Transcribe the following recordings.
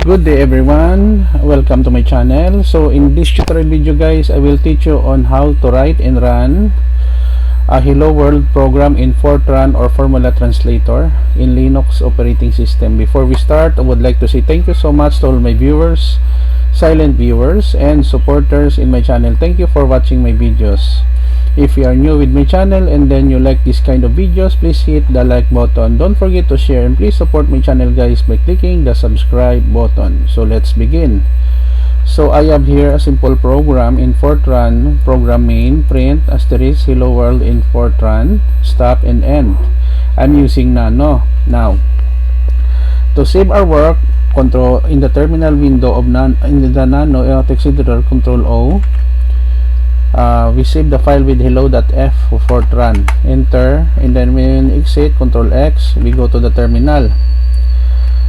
Good day everyone, welcome to my channel. So in this tutorial video guys, I will teach you on how to write and run a Hello World program in Fortran or Formula Translator in Linux operating system. Before we start, I would like to say thank you so much to all my viewers, silent viewers and supporters in my channel. Thank you for watching my videos. If you are new with my channel and then you like this kind of videos, please hit the like button. Don't forget to share and please support my channel guys by clicking the subscribe button. So let's begin. So I have here a simple program in Fortran. Program main, print, asterisk, hello world in Fortran, stop and end. I'm using Nano. Now, to save our work, control in the terminal window of in the Nano text editor, Control O. We save the file with hello.f for Fortran, enter, and then when exit, Control X, we go to the terminal.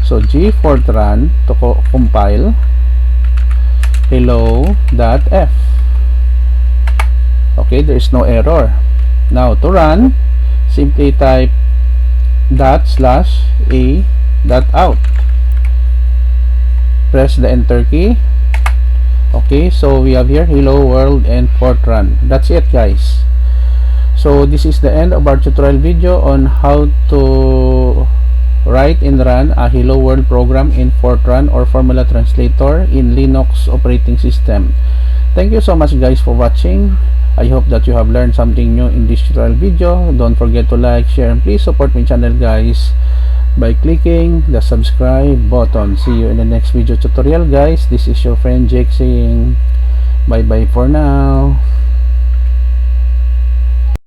So G Fortran to compile hello.f. okay, there is no error. Now to run, simply type /a.out, press the enter key. Okay, so we have here hello world and Fortran. That's it guys. So this is the end of our tutorial video on how to write and run a hello world program in Fortran or Formula Translator in Linux operating system. Thank you so much guys for watching. I hope that you have learned something new in this tutorial video. Don't forget to like, share, and please support my channel guys by clicking the subscribe button. See you in the next video tutorial guys. This is your friend Jake saying bye bye for now.